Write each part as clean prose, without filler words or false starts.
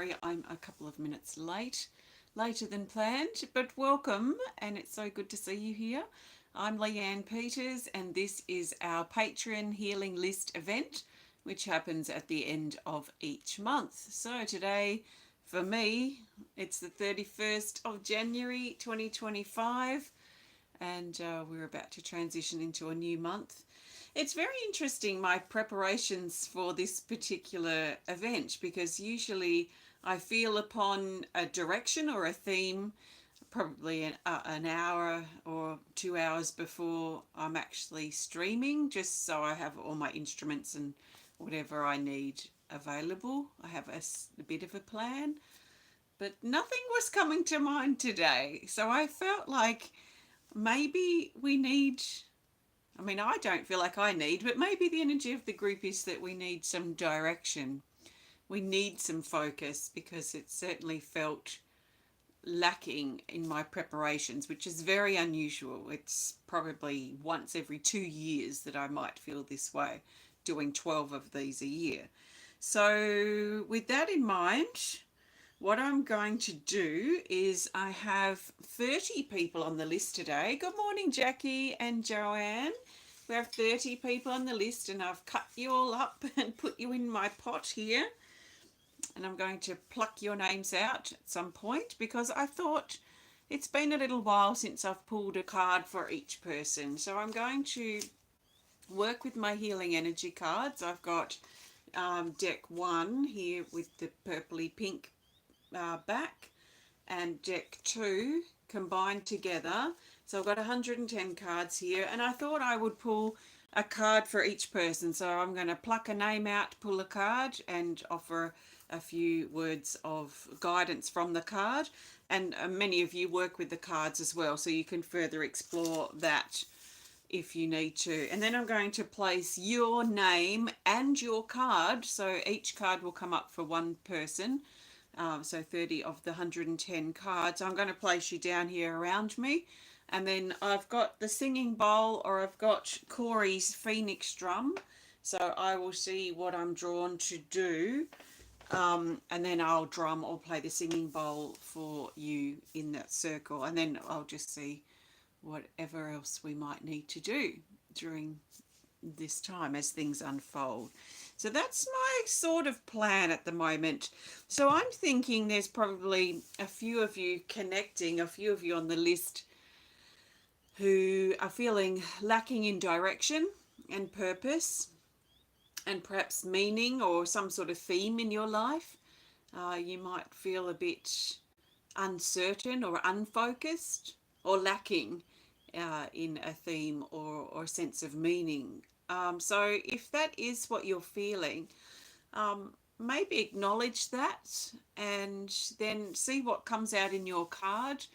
sorry I'm a couple of minutes later than planned, but welcome, and it's so good to see you here. I'm Leanne Peters, and this is our Patreon Healing List event, which happens at the end of each month. So today, for me, it's the 31st of January 2025, and we're about to transition into a new month. It's very interesting, my preparations for this particular event, because usually I feel upon a direction or a theme probably an hour or 2 hours before I'm actually streaming, just so I have all my instruments and whatever I need available. I have a bit of a plan, but nothing was coming to mind today. So I felt like maybe we need, I mean, I don't feel like I need, but maybe the energy of the group is that we need some direction. We need some focus, because it certainly felt lacking in my preparations, which is very unusual. It's probably once every 2 years that I might feel this way, doing 12 of these a year. So with that in mind, what I'm going to do is I have 30 people on the list today. Good morning, Jackie and Joanne. We have 30 people on the list, and I've cut you all up and put you in my pot here. And I'm going to pluck your names out at some point, because I thought it's been a little while since I've pulled a card for each person. So I'm going to work with my healing energy cards. I've got deck 1 here with the purpley pink back, and deck 2 combined together. So I've got 110 cards here, and I thought I would pull a card for each person. So I'm going to pluck a name out, pull a card, and offer a few words of guidance from the card. And many of you work with the cards as well, so you can further explore that if you need to. And then I'm going to place your name and your card, so each card will come up for one person. So 30 of the 110 cards. I'm going to place you down here around me. And then I've got the singing bowl, or I've got Corey's phoenix drum. So I will see what I'm drawn to do. And then I'll drum or play the singing bowl for you in that circle. And then I'll just see whatever else we might need to do during this time as things unfold. So that's my sort of plan at the moment. So I'm thinking there's probably a few of you connecting, a few of you on the list who are feeling lacking in direction and purpose, and perhaps meaning or some sort of theme in your life. You might feel a bit uncertain or unfocused, or lacking in a theme or sense of meaning. So if that is what you're feeling, maybe acknowledge that, and then see what comes out in your card,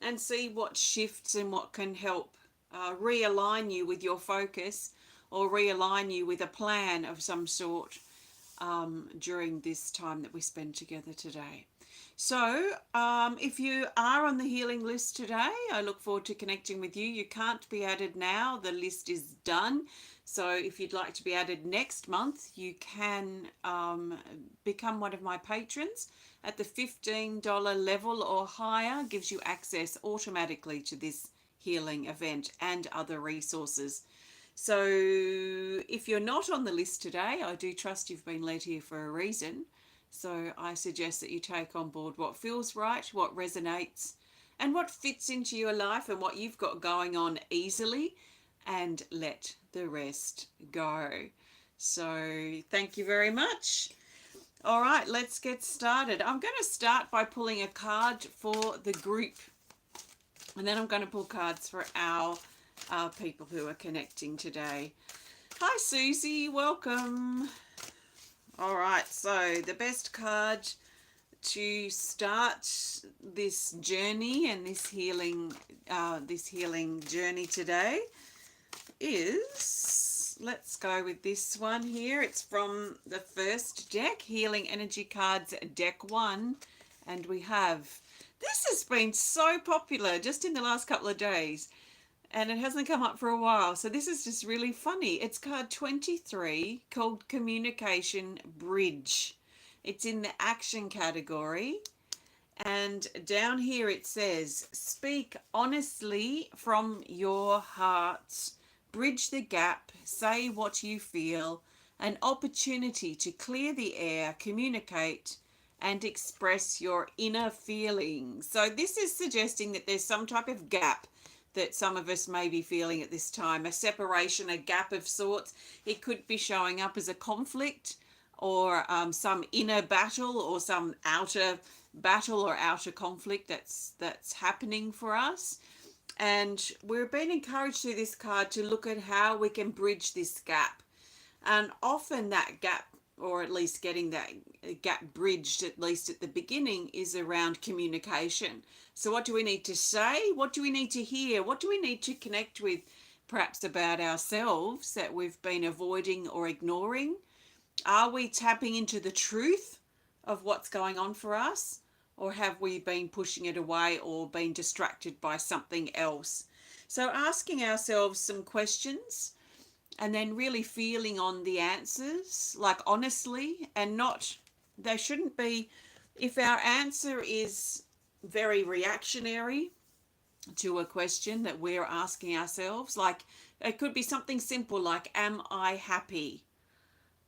and see what shifts and what can help realign you with your focus, or realign you with a plan of some sort during this time that we spend together today. So if you are on the healing list today, I look forward to connecting with you. You can't be added now. The list is done. So if you'd like to be added next month, you can become one of my patrons at the $15 level or higher. Gives you access automatically to this healing event and other resources. So if you're not on the list today, I do trust you've been led here for a reason. So I suggest that you take on board what feels right, what resonates, and what fits into your life and what you've got going on easily, and let the rest go. So thank you very much. All right, let's get started. I'm going to start by pulling a card for the group, and then I'm going to pull cards for our people who are connecting today. Hi Susie, welcome. All right, so the best card to start this journey and this healing journey today is, let's go with this one here. It's from the first deck, Healing Energy Cards, deck 1, and we have, this has been so popular just in the last couple of days, and it hasn't come up for a while, so this is just really funny. It's card 23, called Communication Bridge. It's in the action category. And down here it says, speak honestly from your heart, bridge the gap, say what you feel, an opportunity to clear the air, communicate, and express your inner feelings. So this is suggesting that there's some type of gap that some of us may be feeling at this time, a separation, a gap of sorts. It could be showing up as a conflict or some inner battle or some outer battle or outer conflict that's happening for us. And we're being encouraged through this card to look at how we can bridge this gap. And often that gap, or at least getting that gap bridged, at least at the beginning, is around communication. So what do we need to say? What do we need to hear? What do we need to connect with, perhaps about ourselves, that we've been avoiding or ignoring? Are we tapping into the truth of what's going on for us? Or have we been pushing it away or been distracted by something else? So asking ourselves some questions and then really feeling on the answers, like honestly, and not, they shouldn't be, if our answer is very reactionary to a question that we're asking ourselves, like it could be something simple like, am I happy?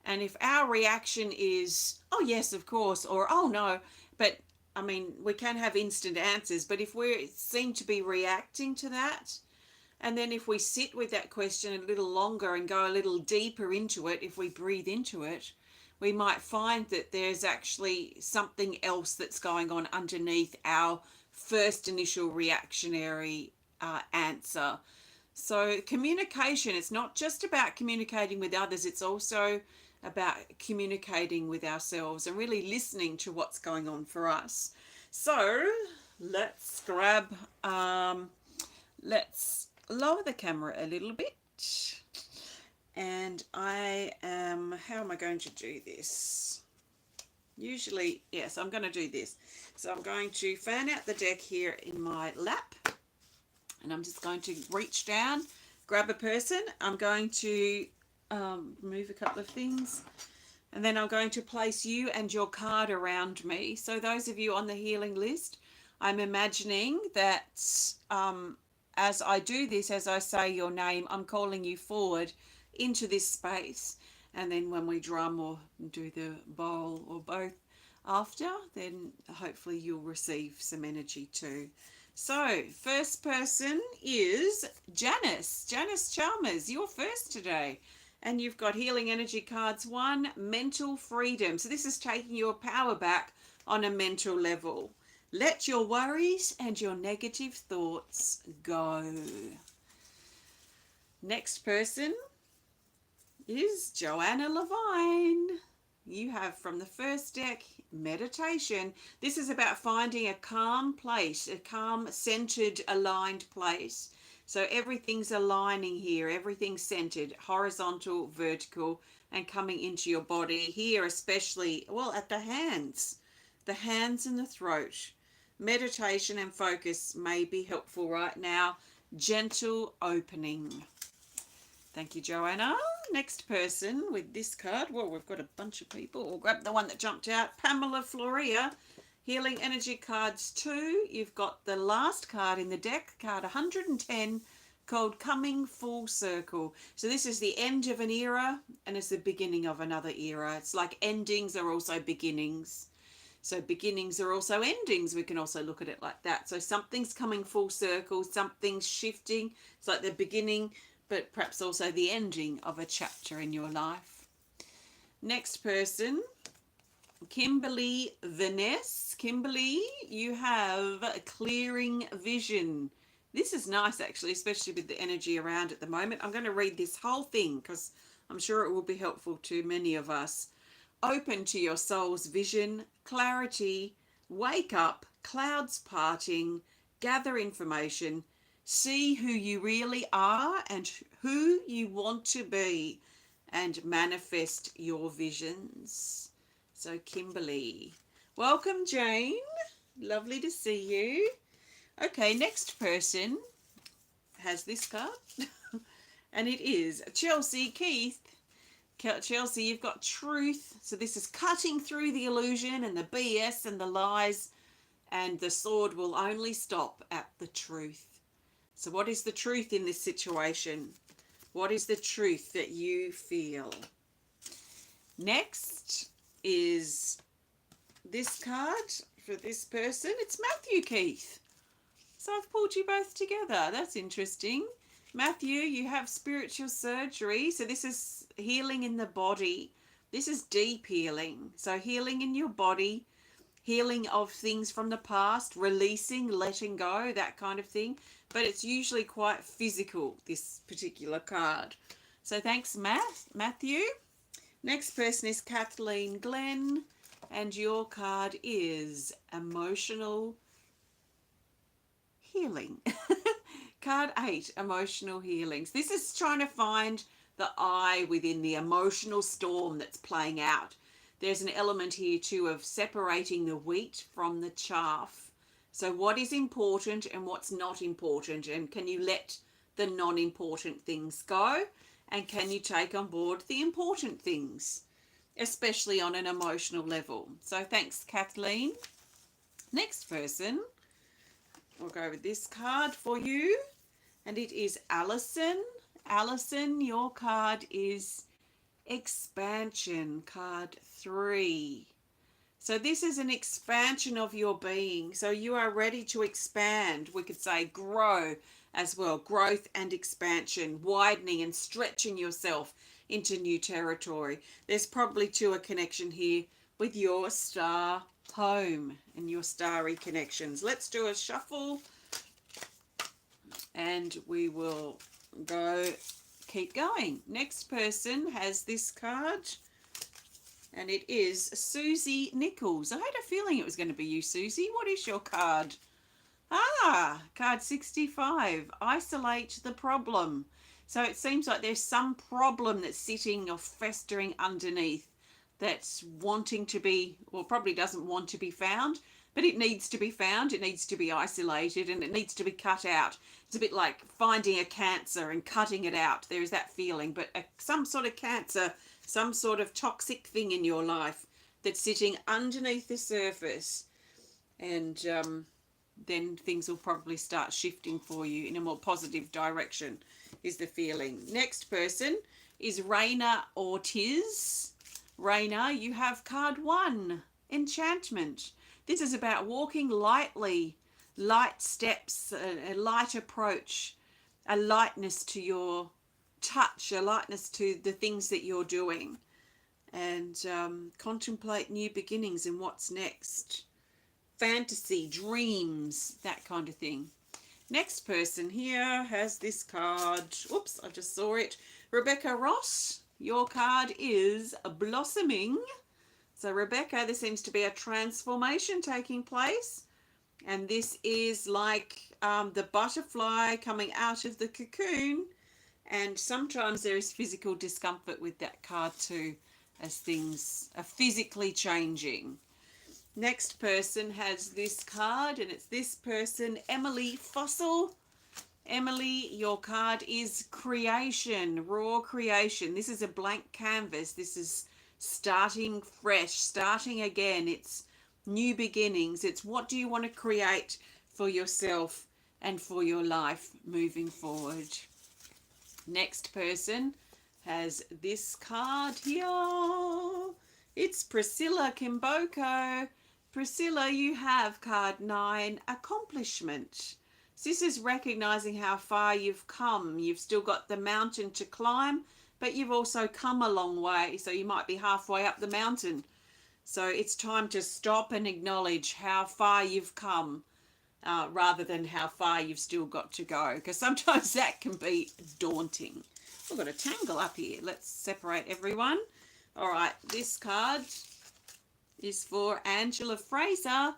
And if our reaction is, oh yes, of course, or oh no, but I mean, we can have instant answers, but if we seem to be reacting to that, and then if we sit with that question a little longer and go a little deeper into it, if we breathe into it, we might find that there's actually something else that's going on underneath our first initial reactionary answer. So communication, it's not just about communicating with others, it's also about communicating with ourselves and really listening to what's going on for us. So let's let's lower the camera a little bit. And how am I going to do this? Usually, yes, I'm going to do this. So I'm going to fan out the deck here in my lap. And I'm just going to reach down, grab a person. I'm going to move a couple of things. And then I'm going to place you and your card around me. So those of you on the healing list, I'm imagining that as I do this, as I say your name, I'm calling you forward into this space. And then when we drum or do the bowl or both after, then hopefully you'll receive some energy too. So first person is Janice Chalmers. You're first today. And you've got healing energy cards 1, mental freedom. So this is taking your power back on a mental level. Let your worries and your negative thoughts go. Next person is Joanna Levine. You have from the first deck, meditation. This is about finding a calm place, a calm, centered, aligned place. So everything's aligning here, everything's centered, horizontal, vertical, and coming into your body here, especially, well, at the hands and the throat. Meditation and focus may be helpful right now. Gentle opening. Thank you, Joanna. Next person with this card. Well, we've got a bunch of people. We'll grab the one that jumped out. Pamela Florea. Healing Energy cards 2. You've got the last card in the deck, card 110, called Coming Full Circle. So this is the end of an era and it's the beginning of another era. It's like endings are also beginnings. So beginnings are also endings. We can also look at it like that. So something's coming full circle, something's shifting. It's like the beginning, but perhaps also the ending of a chapter in your life. Next person, Kimberly Veness. Kimberly, you have a clearing vision. This is nice actually, especially with the energy around at the moment. I'm going to read this whole thing because I'm sure it will be helpful to many of us. Open to your soul's vision, clarity, wake up, clouds parting, gather information, see who you really are and who you want to be, and manifest your visions. So Kimberly, welcome Jane, lovely to see you. Okay, next person has this card and it is Chelsea Keith. Chelsea, you've got truth. So this is cutting through the illusion and the BS and the lies, and the sword will only stop at the truth. So what is the truth in this situation? What is the truth that you feel? Next is this card for this person. It's Matthew Keith. So I've pulled you both together. That's interesting. Matthew, you have spiritual surgery. So this is healing in the body. This is deep healing. So healing in your body, healing of things from the past, releasing, letting go, that kind of thing. But it's usually quite physical, this particular card. So thanks, Matthew. Next person is Kathleen Glen, and your card is emotional healing. Card 8, emotional healings. This is trying to find the eye within the emotional storm that's playing out. There's an element here too of separating the wheat from the chaff. So what is important and what's not important, and can you let the non-important things go, and can you take on board the important things, especially on an emotional level. So thanks, Kathleen. Next person, we'll go with this card for you, and it is Allison. Allison, your card is expansion, card 3. So this is an expansion of your being. So you are ready to expand. We could say grow as well. Growth and expansion, widening and stretching yourself into new territory. There's probably too a connection here with your star home and your starry connections. Let's do a shuffle and we will keep going. Next person has this card, and it is Suzie Nicholls. I had a feeling it was going to be you, Suzie. What is your card? Card 65, isolate the problem. So it seems like there's some problem that's sitting or festering underneath that's wanting to be, or probably doesn't want to be found, but it needs to be found, it needs to be isolated, and it needs to be cut out. It's a bit like finding a cancer and cutting it out. There is that feeling, but some sort of cancer, some sort of toxic thing in your life that's sitting underneath the surface, and then things will probably start shifting for you in a more positive direction, is the feeling. Next person is Rayna Ortiz. Rayna, you have card 1, enchantment. This is about walking lightly, light steps, a light approach, a lightness to your touch, a lightness to the things that you're doing, and contemplate new beginnings and what's next. Fantasy, dreams, that kind of thing. Next person here has this card. Oops, I just saw it. Rebecca Ross, your card is blossoming. So Rebecca, there seems to be a transformation taking place. And this is like the butterfly coming out of the cocoon. And sometimes there is physical discomfort with that card too, as things are physically changing. Next person has this card, and it's this person, Emily Fussell. Emily, your card is creation, raw creation. This is a blank canvas. This is starting fresh, starting again. It's new beginnings. It's what do you want to create for yourself and for your life moving forward. Next person has this card here. It's Priscilla Kimboko. Priscilla, you have card 9, accomplishment. So this is recognizing how far you've come. You've still got the mountain to climb, but you've also come a long way. So you might be halfway up the mountain. So it's time to stop and acknowledge how far you've come, rather than how far you've still got to go, because sometimes that can be daunting. We've got a tangle up here. Let's separate everyone. All right, this card is for Angela Fraser.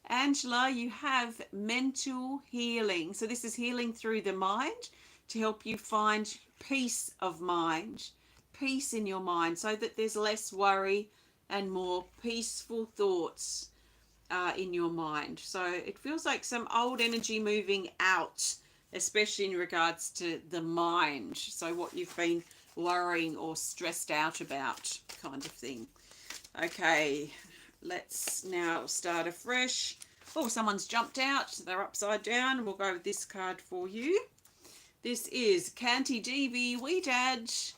Angela, you have mental healing. So this is healing through the mind to help you find peace of mind, peace in your mind, so that there's less worry and more peaceful thoughts in your mind. So it feels like some old energy moving out, especially in regards to the mind. So what you've been worrying or stressed out about kind of thing. Okay, let's now start afresh. Oh, someone's jumped out. They're upside down. We'll go with this card for you. This is Kanti, Devi, Wedad.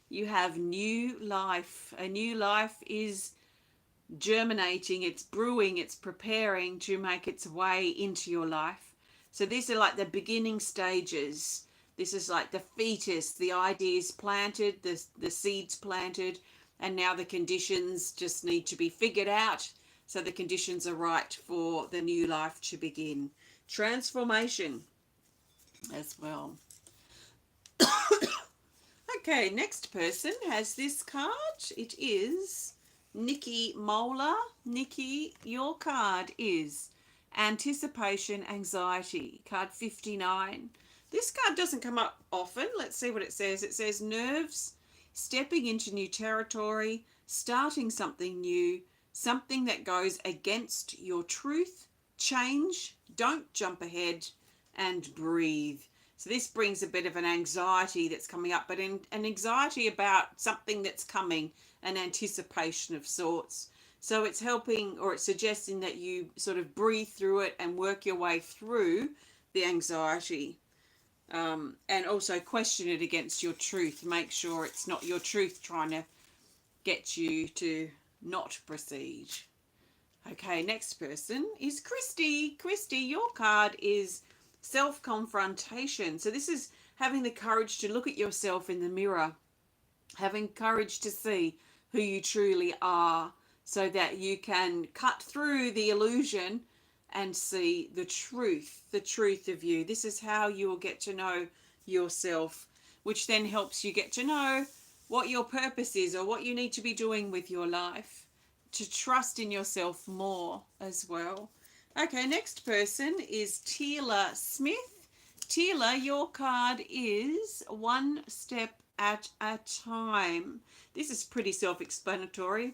You have new life. A new life is germinating, it's brewing, it's preparing to make its way into your life. So these are like the beginning stages. This is like the fetus, the ideas planted, the seeds planted, and now the conditions just need to be figured out. So the conditions are right for the new life to begin. Transformation as well. Okay, next person has this card. It is Nicki Mohler. Nicki, your card is Anticipation Anxiety, card 59. This card doesn't come up often. Let's see what it says. It says nerves, stepping into new territory, starting something new, something that goes against your truth, change, don't jump ahead, and breathe. So this brings a bit of an anxiety that's coming up, but an anxiety about something that's coming, an anticipation of sorts. So it's helping, or it's suggesting that you sort of breathe through it and work your way through the anxiety. And also question it against your truth. Make sure it's not your truth trying to get you to not proceed. Okay, next person is Christi. Christi, your card is self-confrontation. So this is having the courage to look at yourself in the mirror, having courage to see who you truly are, so that you can cut through the illusion and see the truth of you. This is how you will get to know yourself, which then helps you get to know what your purpose is or what you need to be doing with your life, to trust in yourself more as well. Okay, next person is Teala Smith. Teala, your card is One Step at a Time. This is pretty self-explanatory,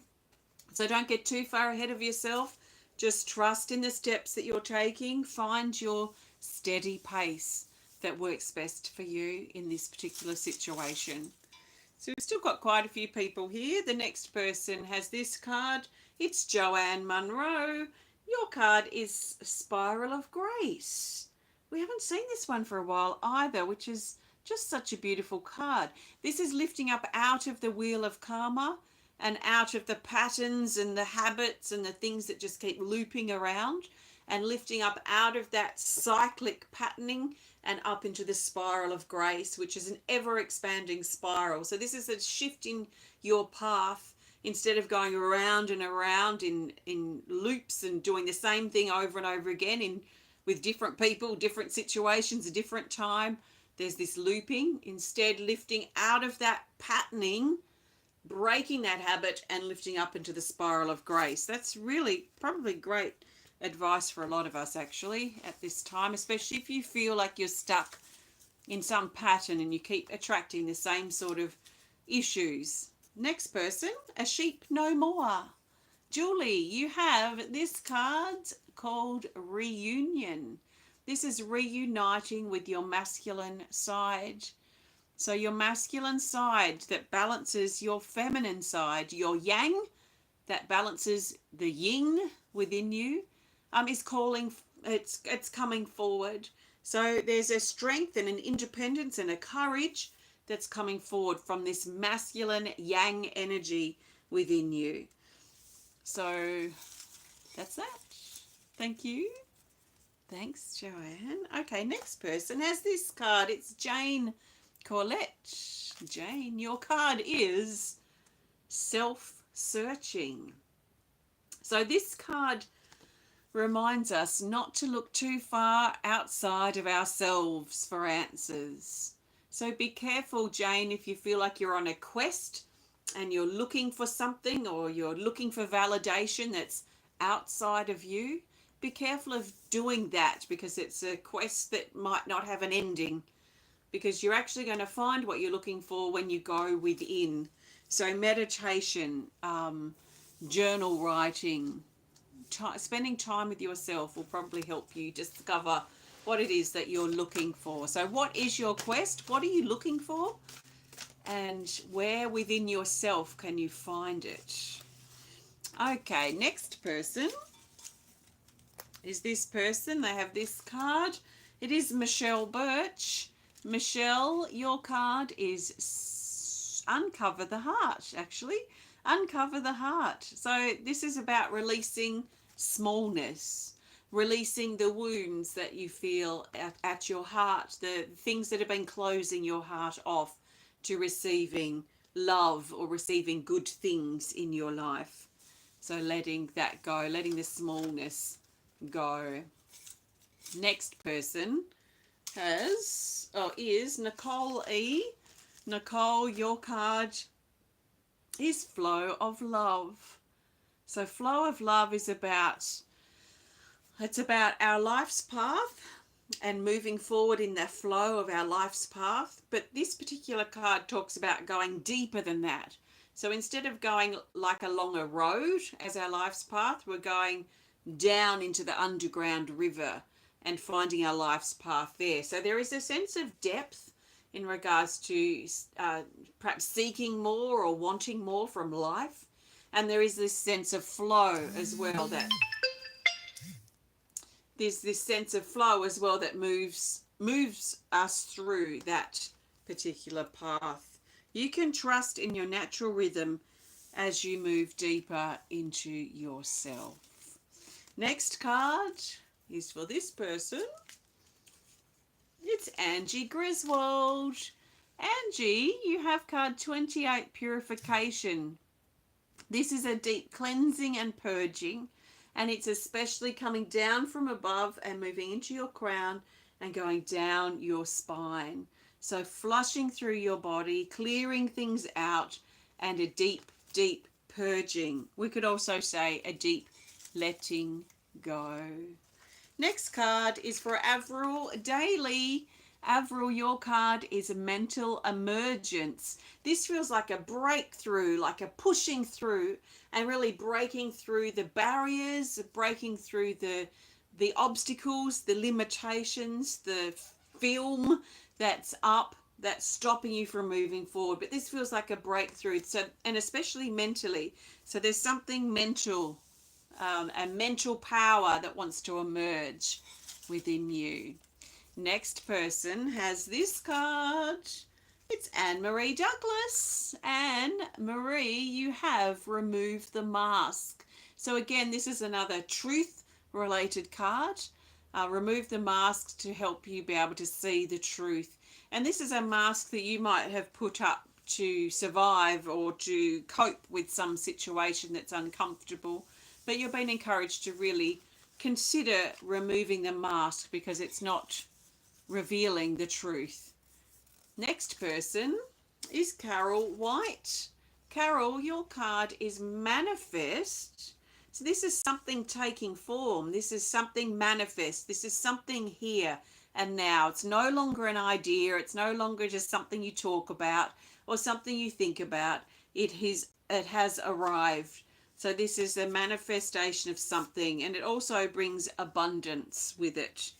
so don't get too far ahead of yourself. Just trust in the steps that you're taking. Find your steady pace that works best for you in this particular situation. So we've still got quite a few people here. The next person has this card. It's Joanne Monroe. Your card is Spiral of Grace. We haven't seen this one for a while either, which is just such a beautiful card. This is lifting up out of the wheel of karma and out of the patterns and the habits and the things that just keep looping around, and lifting up out of that cyclic patterning and up into the spiral of grace, which is an ever-expanding spiral. So this is a shift in your path. Instead of going around and around in loops and doing the same thing over and over again with different people, different situations, a different time, there's this looping. Instead, lifting out of that patterning, breaking that habit and lifting up into the spiral of grace. That's really probably great advice for a lot of us actually at this time, especially if you feel like you're stuck in some pattern and you keep attracting the same sort of issues. Next person, A Sheep No More. Julie, you have this card called Reunion. This is reuniting with your masculine side. So your masculine side that balances your feminine side, your yang, that balances the yin within you, is calling, it's coming forward. So there's a strength and an independence and a courage that's coming forward from this masculine yang energy within you. So that's that. Thank you. Thanks, Joanne. Okay, next person has this card. It's Jane Corlett. Jane, your card is Self-Searching. So this card reminds us not to look too far outside of ourselves for answers. So be careful, Jane, if you feel like you're on a quest and you're looking for something or you're looking for validation that's outside of you. Be careful of doing that, because it's a quest that might not have an ending, because you're actually going to find what you're looking for when you go within. So meditation, journal writing, spending time with yourself will probably help you discover what it is that you're looking for. So what is your quest? What are you looking for? and where within yourself can you find it? Okay, next person is this person. They have this card. It is Michele Burch. Michele, your card is Uncover the Heart, actually. Uncover the Heart. So this is about releasing smallness, releasing the wounds that you feel at your heart, the things that have been closing your heart off to receiving love or receiving good things in your life. So letting that go, letting the smallness go. Next person is Nicole E. Nicole, your card is Flow of Love. So Flow of Love is about our life's path and moving forward in the flow of our life's path. But this particular card talks about going deeper than that. So instead of going like along a road as our life's path, we're going down into the underground river and finding our life's path there. So there is a sense of depth in regards to perhaps seeking more or wanting more from life. And there is this sense of flow as well, that there's this sense of flow as well that moves us through that particular path. You can trust in your natural rhythm as you move deeper into yourself. Next card is for this person. It's Angie Griswold. Angie, you have card 28, Purification. This is a deep cleansing and purging, and it's especially coming down from above and moving into your crown and going down your spine. So flushing through your body, clearing things out, and a deep, deep purging. We could also say a deep letting go. Next card is for Avril Daly. Avril, your card is a mental emergence. This feels like a breakthrough, like a pushing through and really breaking through the barriers, breaking through the obstacles, the limitations, the film that's up, that's stopping you from moving forward. But this feels like a breakthrough, so, and especially mentally. So there's something mental, and mental power that wants to emerge within you. Next person has this card. It's Anne-Marie Douglas. Anne-Marie, you have removed the mask. So again, this is another truth-related card. Remove the mask to help you be able to see the truth. And this is a mask that you might have put up to survive or to cope with some situation that's uncomfortable. But you're being encouraged to really consider removing the mask because it's not revealing the truth. Next person is Carol White. Carol, your card is Manifest. So this is something taking form. This is something manifest. This is something here and now. It's no longer an idea. It's no longer just something you talk about or something you think about. It has arrived. So this is a manifestation of something, and it also brings abundance with it,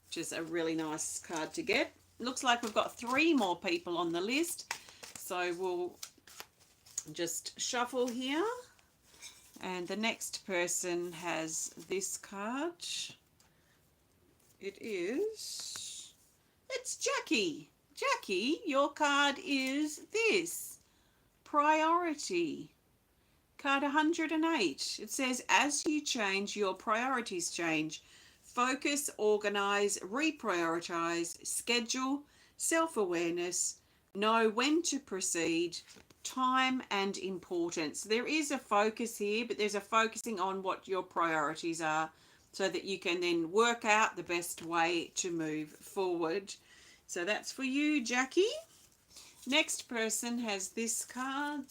which is a really nice card to get. Looks like we've got 3 more people on the list. So we'll just shuffle here. And the next person has this card. It's Jackie. Jackie, your card is this. Priority. Card 108. It says, as you change, your priorities change. Focus, organize, reprioritize, schedule, self-awareness, know when to proceed, time and importance. There is a focus here, but there's a focusing on what your priorities are so that you can then work out the best way to move forward. So that's for you, Jackie. Next person has this card.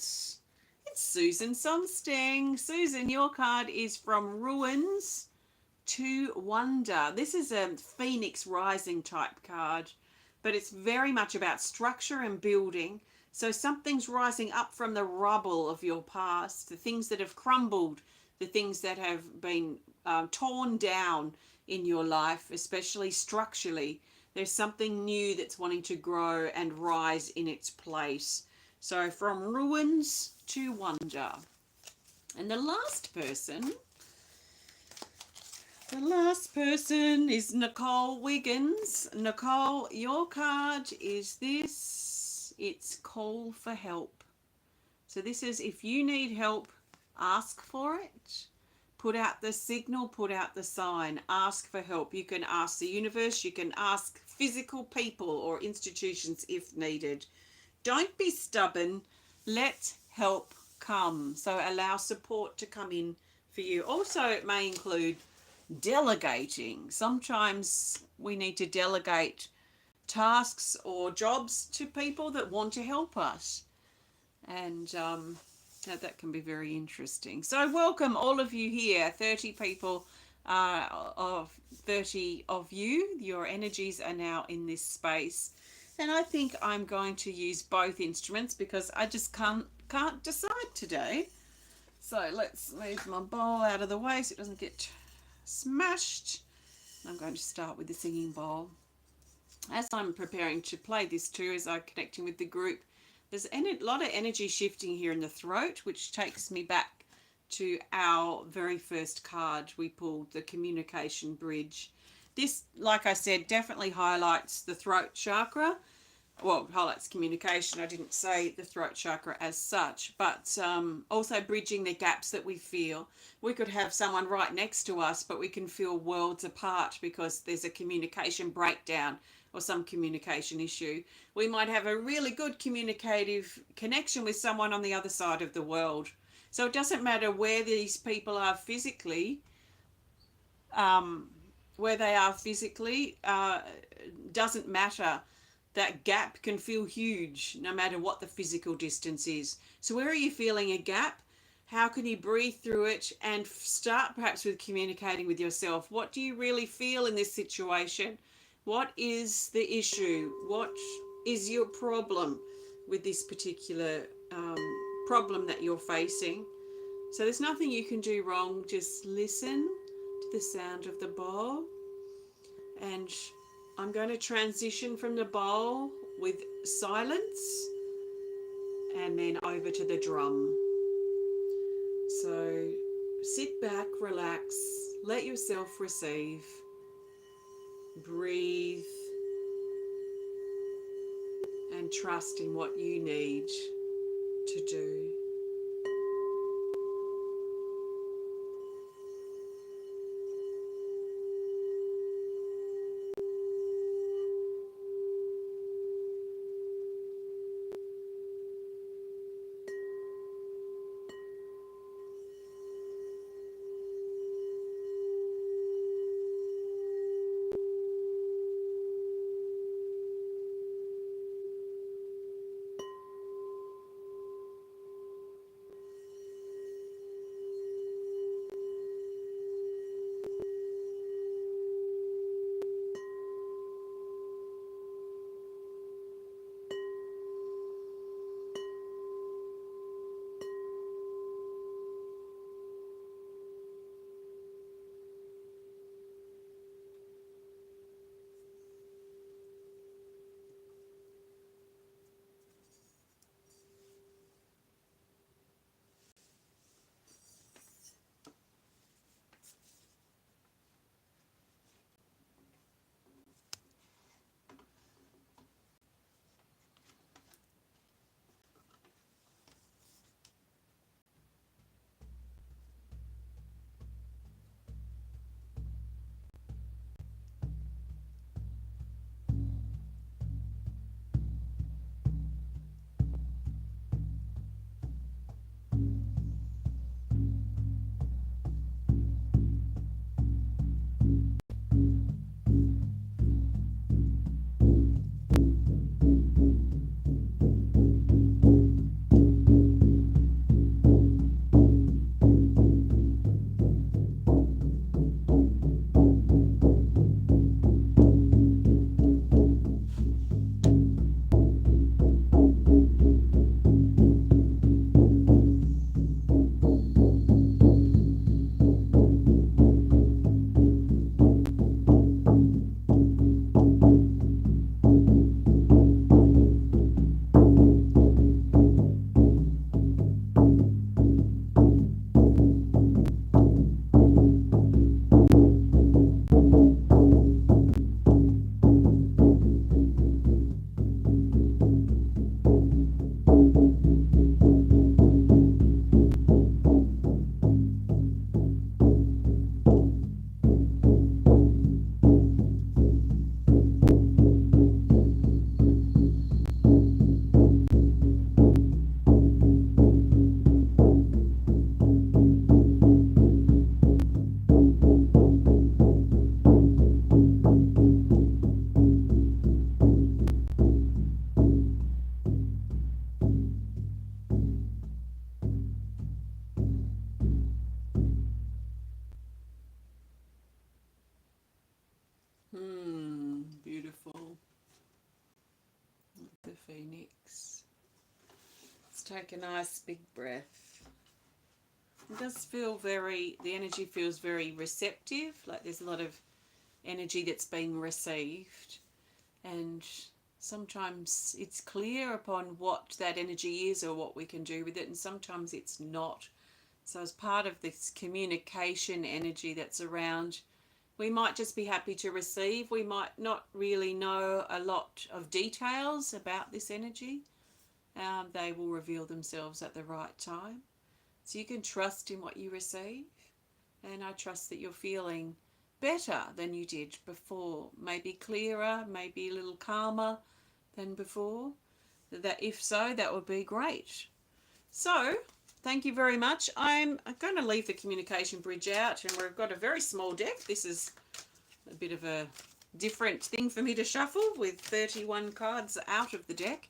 It's Susan Sonsteng. Susan, your card is From Ruins to Wonder. This is a Phoenix Rising type card, but it's very much about structure and building. So something's rising up from the rubble of your past, the things that have crumbled, the things that have been torn down in your life, especially structurally. There's something new that's wanting to grow and rise in its place. So from ruins to wonder. And the last person is Nicole Wiggins. Nicole, your card is this. It's call for help. So this is, if you need help, ask for it. Put out the signal, put out the sign, ask for help. You can ask the universe, you can ask physical people or institutions if needed. Don't be stubborn. Let help come. So allow support to come in for you. Also, it may include delegating. Sometimes we need to delegate tasks or jobs to people that want to help us. And that can be very interesting. So welcome all of you here, 30 people of 30 of you. Your energies are now in this space. And I think I'm going to use both instruments because I just can't decide today. So let's move my bowl out of the way so it doesn't get smashed. I'm going to start with the singing bowl. As I'm preparing to play this too, as I'm connecting with the group, there's a lot of energy shifting here in the throat, which takes me back to our very first card we pulled, the communication bridge. This, like I said, definitely highlights the throat chakra. Well, highlights communication. I didn't say the throat chakra as such, but also bridging the gaps that we feel. We could have someone right next to us, but we can feel worlds apart because there's a communication breakdown or some communication issue. We might have a really good communicative connection with someone on the other side of the world. So it doesn't matter where these people are physically, doesn't matter. That gap can feel huge no matter what the physical distance is. So where are you feeling a gap? How can you breathe through it and start perhaps with communicating with yourself? What do you really feel in this situation? What is the issue? What is your problem with this particular problem that you're facing? So there's nothing you can do wrong. Just listen to the sound of the bowl. And I'm going to transition from the bowl with silence and then over to the drum. So sit back, relax, let yourself receive, breathe, and trust in what you need to do. Beautiful. The Phoenix. Let's take a nice big breath. It does feel the energy feels very receptive, like there's a lot of energy that's being received, and sometimes it's clear upon what that energy is or what we can do with it, and sometimes it's not. So as part of this communication energy that's around, we might just be happy to receive. We might not really know a lot of details about this energy. They will reveal themselves at the right time. So you can trust in what you receive. And I trust that you're feeling better than you did before. Maybe clearer, maybe a little calmer than before. That if so, that would be great. So thank you very much. I'm going to leave the communication bridge out, and we've got a very small deck. This is a bit of a different thing for me to shuffle with 31 cards out of the deck.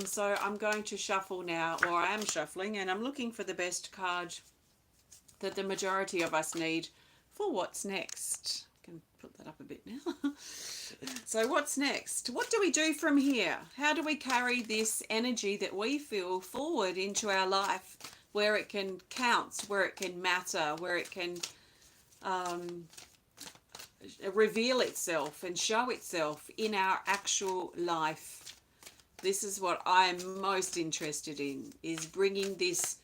So I'm going to shuffle now, or I am shuffling, and I'm looking for the best card that the majority of us need for what's next. I can put that up a bit now. So what's next? What do we do from here? How do we carry this energy that we feel forward into our life, where it can count, where it can matter, where it can reveal itself and show itself in our actual life? This is what I'm most interested in, is bringing this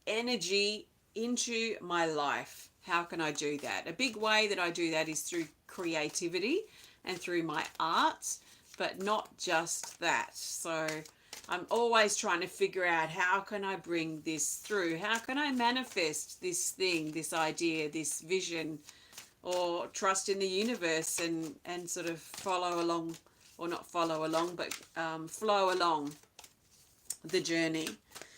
energy into my life. How can I do that? A big way that I do that is through creativity and through my art, but not just that. So I'm always trying to figure out, how can I bring this through? How can I manifest this thing, this idea, this vision, or trust in the universe and sort of follow along, or not follow along, but flow along the journey.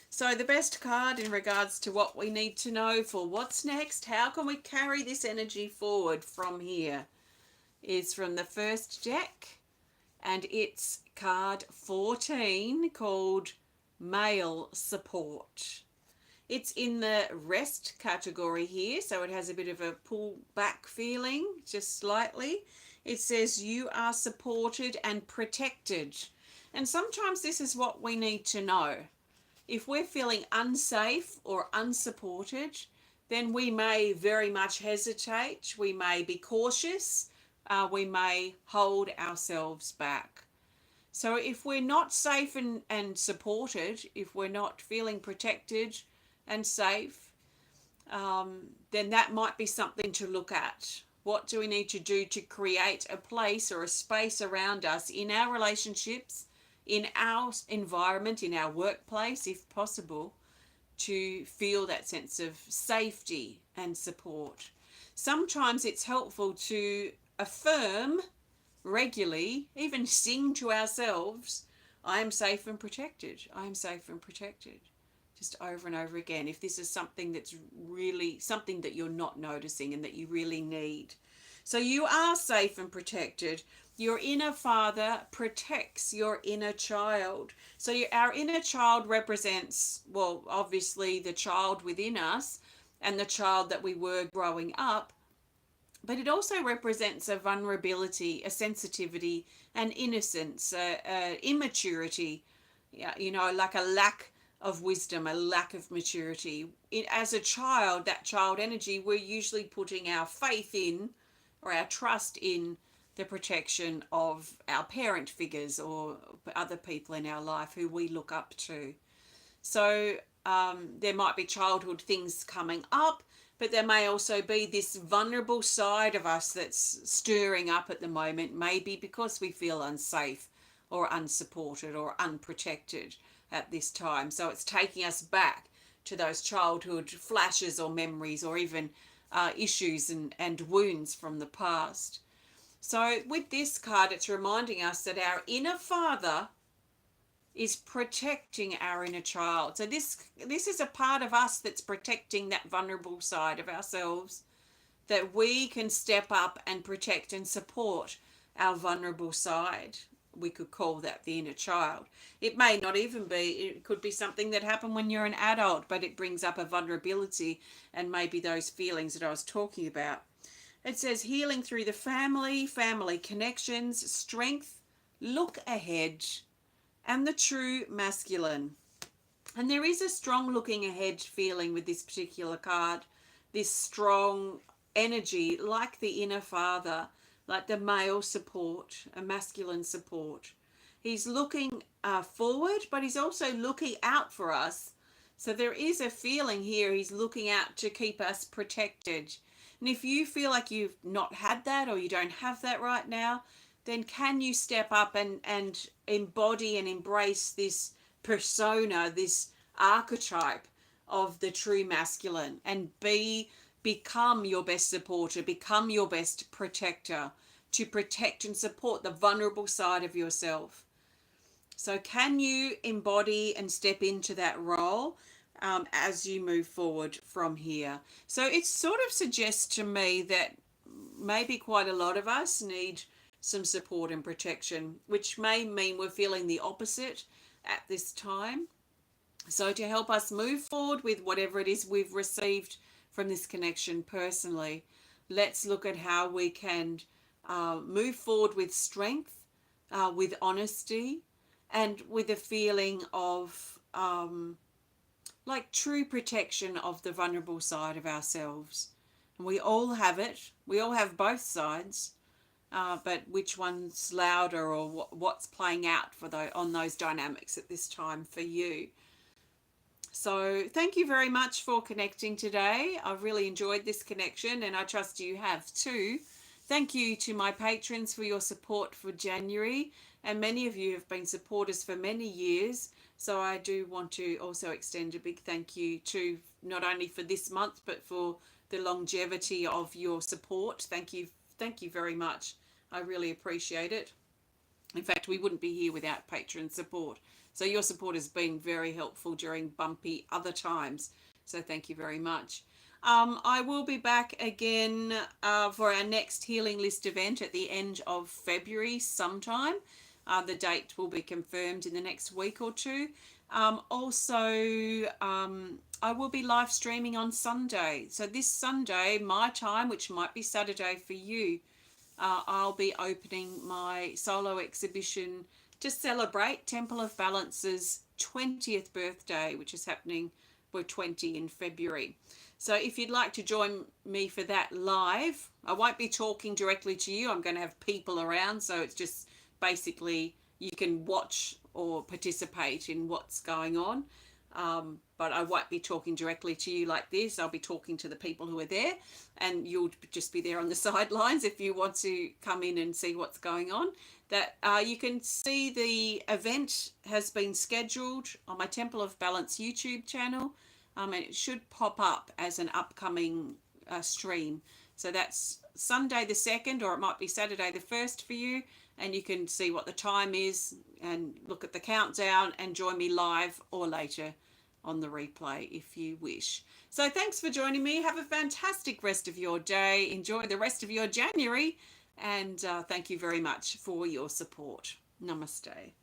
So the best card in regards to what we need to know for what's next, how can we carry this energy forward from here, is from the first deck, and it's card 14, called Male Support. It's in the rest category here, so it has a bit of a pull back feeling, just slightly. It says you are supported and protected. And sometimes this is what we need to know. If we're feeling unsafe or unsupported, then we may very much hesitate. We may be cautious. We may hold ourselves back. So if we're not safe and supported, if we're not feeling protected and safe, then that might be something to look at. What do we need to do to create a place or a space around us in our relationships, in our environment, in our workplace, if possible, to feel that sense of safety and support? Sometimes it's helpful to affirm regularly, even sing to ourselves, I am safe and protected. I am safe and protected. Just over and over again, if this is something that's really something that you're not noticing and that you really need. So you are safe and protected. Your inner father protects your inner child. So our inner child represents, well, obviously the child within us and the child that we were growing up, but it also represents a vulnerability, a sensitivity, an innocence, immaturity, like a lack of wisdom, a lack of maturity. As a child, that child energy, we're usually putting our faith in, or our trust in, the protection of our parent figures or other people in our life who we look up to. So there might be childhood things coming up, but there may also be this vulnerable side of us that's stirring up at the moment, maybe because we feel unsafe or unsupported or unprotected at this time. So it's taking us back to those childhood flashes or memories, or even issues and wounds from the past. So with this card, it's reminding us that our inner father is protecting our inner child. So this is a part of us that's protecting that vulnerable side of ourselves, that we can step up and protect and support our vulnerable side. We could call that the inner child. It may not even be, it could be something that happened when you're an adult, but it brings up a vulnerability and maybe those feelings that I was talking about. It says healing through the family, family connections, strength, look ahead, and the true masculine. And there is a strong looking ahead feeling with this particular card, this strong energy, like the inner father, like the male support, a masculine support. He's looking forward, but he's also looking out for us. So there is a feeling here he's looking out to keep us protected. And if you feel like you've not had that or you don't have that right now, then can you step up and embody and embrace this persona, this archetype of the true masculine, and become your best supporter, become your best protector, to protect and support the vulnerable side of yourself. So can you embody and step into that role as you move forward from here? So it sort of suggests to me that maybe quite a lot of us need some support and protection, which may mean we're feeling the opposite at this time. So to help us move forward with whatever it is we've received from this connection personally, let's look at how we can move forward with strength, with honesty, and with a feeling of like true protection of the vulnerable side of ourselves. And we all have it. We all have both sides. But which one's louder, or what's playing out for on those dynamics at this time for you? So thank you very much for connecting today. I've really enjoyed this connection, and I trust you have too. Thank you to my patrons for your support for January, and many of you have been supporters for many years. So I do want to also extend a big thank you to not only for this month, but for the longevity of your support. Thank you very much. I really appreciate it. In fact, we wouldn't be here without patron support. So your support has been very helpful during bumpy other times. So thank you very much. I will be back again for our next Healing List event at the end of February sometime. The date will be confirmed in the next week or two. Also, I will be live streaming on Sunday. So this Sunday, my time, which might be Saturday for you, I'll be opening my solo exhibition to celebrate Temple of Balance's 20th birthday, which is happening, we're 20 in February. So if you'd like to join me for that live, I won't be talking directly to you. I'm going to have people around, so it's just basically you can watch or participate in what's going on. But I won't be talking directly to you like this. I'll be talking to the people who are there, and you'll just be there on the sidelines if you want to come in and see what's going on. That you can see the event has been scheduled on my Temple of Balance YouTube channel, and it should pop up as an upcoming stream. So that's Sunday the 2nd, or it might be Saturday the 1st for you, and you can see what the time is and look at the countdown and join me live or later on the replay if you wish. So thanks for joining me. Have a fantastic rest of your day. Enjoy the rest of your January, and thank you very much for your support. Namaste.